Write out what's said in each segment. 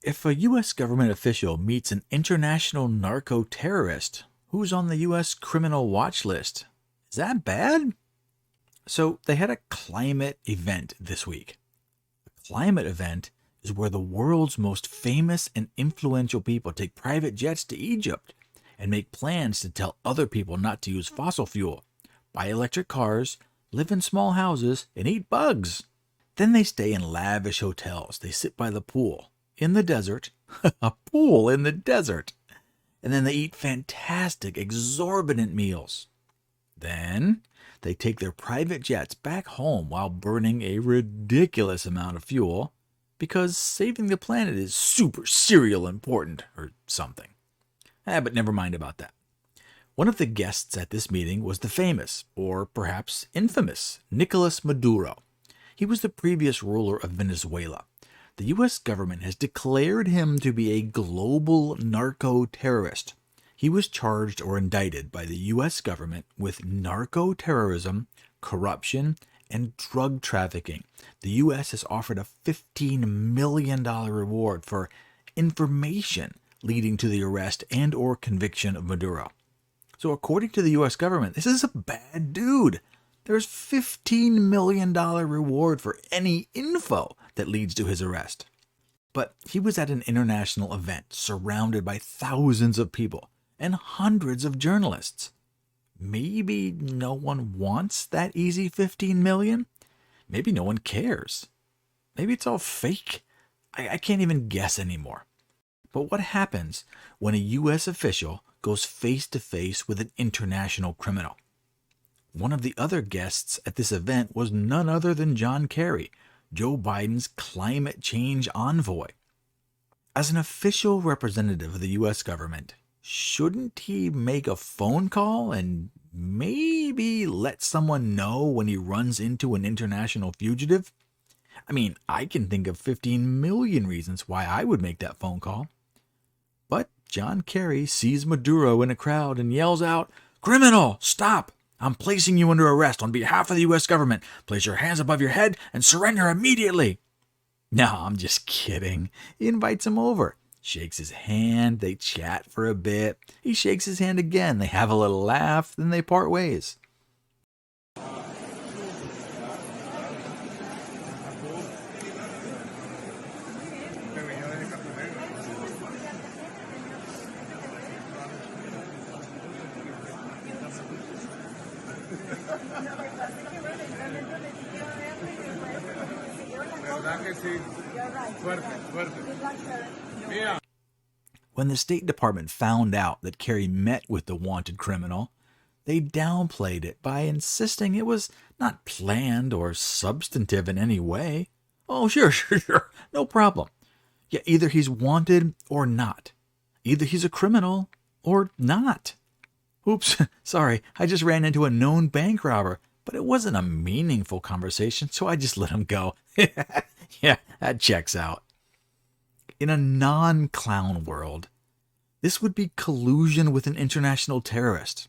If a U.S. government official meets an international narco-terrorist who's on the U.S. criminal watch list, is that bad? So they had a climate event this week. A climate event is where the world's most famous and influential people take private jets to Egypt and make plans to tell other people not to use fossil fuel, buy electric cars, live in small houses, and eat bugs. Then they stay in lavish hotels. They sit by the pool in the desert, a pool in the desert, and then they eat fantastic, exorbitant meals. Then they take their private jets back home while burning a ridiculous amount of fuel because saving the planet is super serial important or something. But never mind about that. One of the guests at this meeting was the famous, or perhaps infamous, Nicolas Maduro. He was the previous ruler of Venezuela. The U.S. government has declared him to be a global narco-terrorist. He was charged or indicted by the U.S. government with narco-terrorism, corruption, and drug trafficking. The U.S. has offered a $15 million reward for information leading to the arrest and or conviction of Maduro. So according to the U.S. government, this is a bad dude. There's $15 million reward for any info that leads to his arrest. But he was at an international event surrounded by thousands of people and hundreds of journalists. Maybe no one wants that easy $15 million? Maybe no one cares. Maybe it's all fake. I can't even guess anymore. But what happens when a U.S. official goes face to face with an international criminal? One of the other guests at this event was none other than John Kerry, Joe Biden's climate change envoy. As an official representative of the U.S. government, shouldn't he make a phone call and maybe let someone know when he runs into an international fugitive? I mean, I can think of 15 million reasons why I would make that phone call. But John Kerry sees Maduro in a crowd and yells out, "Criminal, stop! I'm placing you under arrest on behalf of the U.S. government. Place your hands above your head and surrender immediately." No, I'm just kidding. He invites him over, shakes his hand, they chat for a bit. He shakes his hand again, they have a little laugh, then they part ways. When the State Department found out that Kerry met with the wanted criminal, they downplayed it by insisting it was not planned or substantive in any way. Oh, sure, no problem. Yeah, either he's wanted or not. Either he's a criminal or not. Oops, sorry, I just ran into a known bank robber, but it wasn't a meaningful conversation, so I just let him go. Yeah, that checks out. In a non-clown world, this would be collusion with an international terrorist,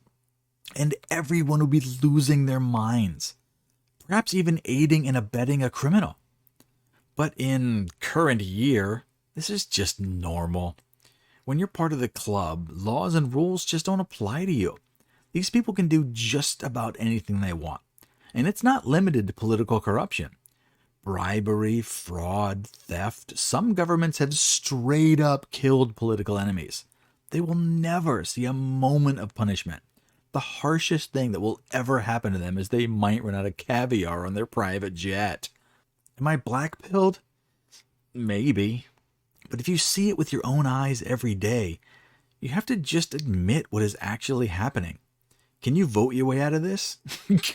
and everyone would be losing their minds, perhaps even aiding and abetting a criminal. But in current year, this is just normal. When you're part of the club, laws and rules just don't apply to you. These people can do just about anything they want, and it's not limited to political corruption. Bribery, fraud, theft. Some governments have straight up killed political enemies. They will never see a moment of punishment. The harshest thing that will ever happen to them is they might run out of caviar on their private jet. Am I black-pilled? Maybe. But if you see it with your own eyes every day, you have to just admit what is actually happening. Can you vote your way out of this?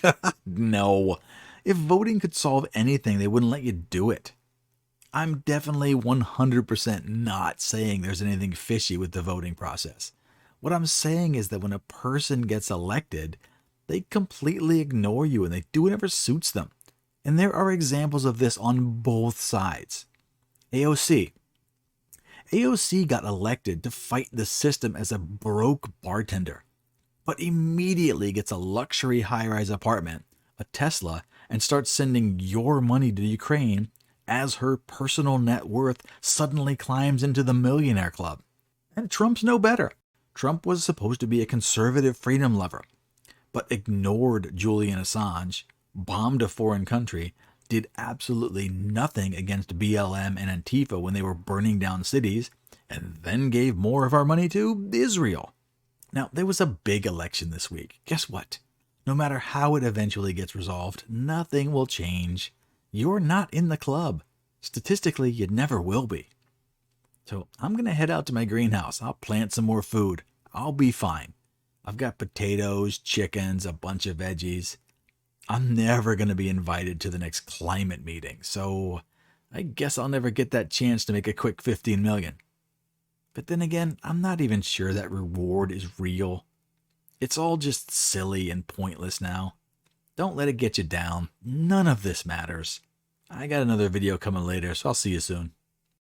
God, no. If voting could solve anything, they wouldn't let you do it. I'm definitely 100% not saying there's anything fishy with the voting process. What I'm saying is that when a person gets elected, they completely ignore you and they do whatever suits them. And there are examples of this on both sides. AOC got elected to fight the system as a broke bartender, but immediately gets a luxury high-rise apartment, a Tesla, and starts sending your money to Ukraine as her personal net worth suddenly climbs into the millionaire club. And Trump's no better. Trump was supposed to be a conservative freedom lover, but ignored Julian Assange, bombed a foreign country, did absolutely nothing against BLM and Antifa when they were burning down cities, and then gave more of our money to Israel. Now, there was a big election this week. Guess what? No matter how it eventually gets resolved, nothing will change. You're not in the club. Statistically, you never will be. So I'm going to head out to my greenhouse. I'll plant some more food. I'll be fine. I've got potatoes, chickens, a bunch of veggies. I'm never going to be invited to the next climate meeting, so I guess I'll never get that chance to make a quick 15 million. But then again, I'm not even sure that reward is real. It's all just silly and pointless now. Don't let it get you down. None of this matters. I got another video coming later, so I'll see you soon.